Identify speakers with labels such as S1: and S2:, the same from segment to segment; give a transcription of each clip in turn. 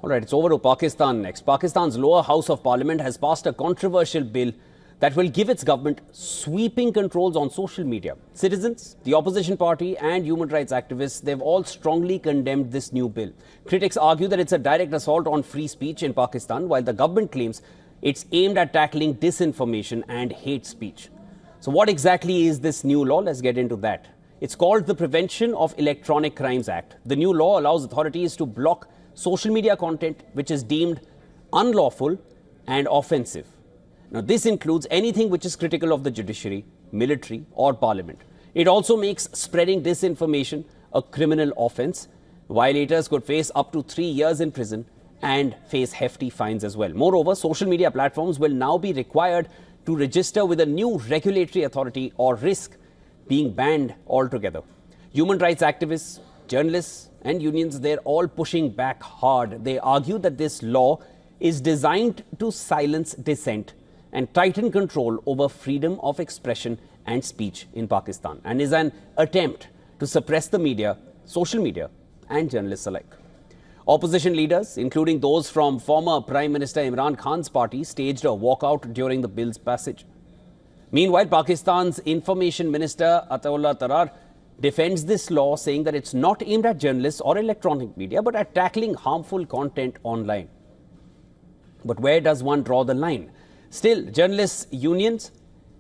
S1: All right, it's over to Pakistan next. Pakistan's lower house of parliament has passed a controversial bill that will give its government sweeping controls on social media. Citizens, the opposition party and human rights activists, they've all strongly condemned this new bill. Critics argue that it's a direct assault on free speech in Pakistan, while the government claims it's aimed at tackling disinformation and hate speech. So what exactly is this new law? Let's get into that. It's called the Prevention of Electronic Crimes Act. The new law allows authorities to block social media content which is deemed unlawful and offensive. Now, this includes anything which is critical of the judiciary, military or parliament. It also makes spreading disinformation a criminal offence. Violators could face up to 3 years in prison and face hefty fines as well. Moreover, social media platforms will now be required to register with a new regulatory authority or risk being banned altogether. Human rights activists, journalists and unions, they're all pushing back hard. They argue that this law is designed to silence dissent and tighten control over freedom of expression and speech in Pakistan, and is an attempt to suppress the media, social media and journalists alike. Opposition leaders, including those from former Prime Minister Imran Khan's party, staged a walkout during the bill's passage. Meanwhile, Pakistan's Information Minister Ataullah Tarar defends this law, saying that it's not aimed at journalists or electronic media, but at tackling harmful content online. But where does one draw the line? Still, journalists' unions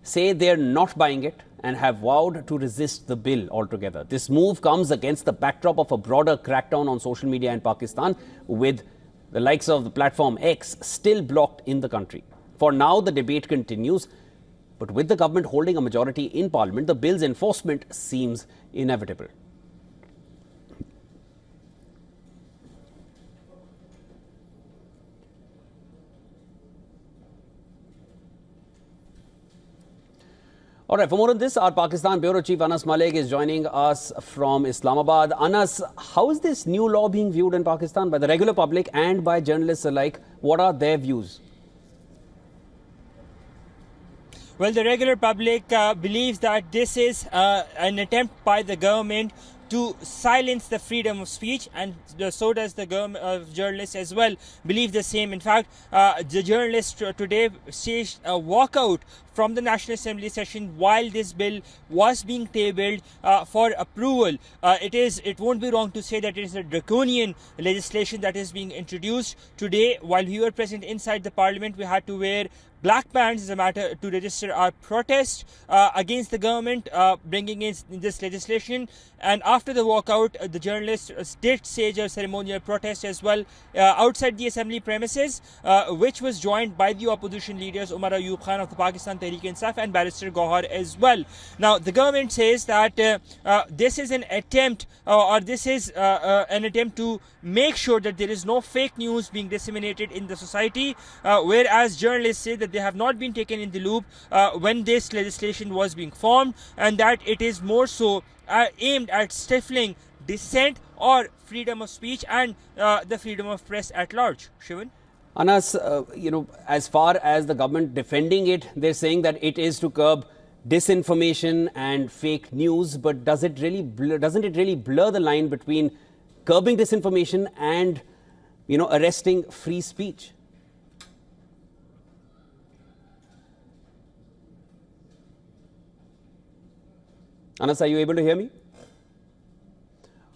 S1: say they're not buying it and have vowed to resist the bill altogether. This move comes against the backdrop of a broader crackdown on social media in Pakistan, with the likes of the platform X still blocked in the country. For now, the debate continues, but with the government holding a majority in parliament, the bill's enforcement seems inevitable. All right, for more on this, our Pakistan Bureau Chief Anas Malik is joining us from Islamabad. Anas, how is this new law being viewed in Pakistan by the regular public and by journalists alike? What are their views?
S2: Well, the regular public believes that this is an attempt by the government to silence the freedom of speech, and so does the government. Journalists as well believe the same. In fact, the journalists today staged a walkout from the National Assembly session while this bill was being tabled for approval. It won't be wrong to say that it is a draconian legislation that is being introduced today. While we were present inside the parliament, we had to wear black bands as a matter to register our protest against the government bringing in this legislation. And after the walkout, the journalists did stage a ceremonial protest as well outside the assembly premises, which was joined by the opposition leaders Umar Ayub Khan of the Pakistan Tehreek-e-Insaf and Barrister Gohar as well. Now, the government says that this is an attempt an attempt to make sure that there is no fake news being disseminated in the society, whereas journalists say that they have not been taken in the loop when this legislation was being formed, and that it is more so aimed at stifling dissent or freedom of speech and the freedom of press at large. Shivan?
S1: Anas, as far as the government defending it, they're saying that it is to curb disinformation and fake news, but doesn't it really blur the line between curbing disinformation and, arresting free speech? Anas, are you able to hear me?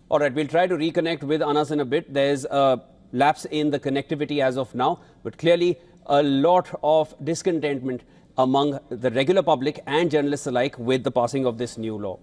S1: All right, we'll try to reconnect with Anas in a bit. There's a lapse in the connectivity as of now, but clearly a lot of discontentment among the regular public and journalists alike with the passing of this new law.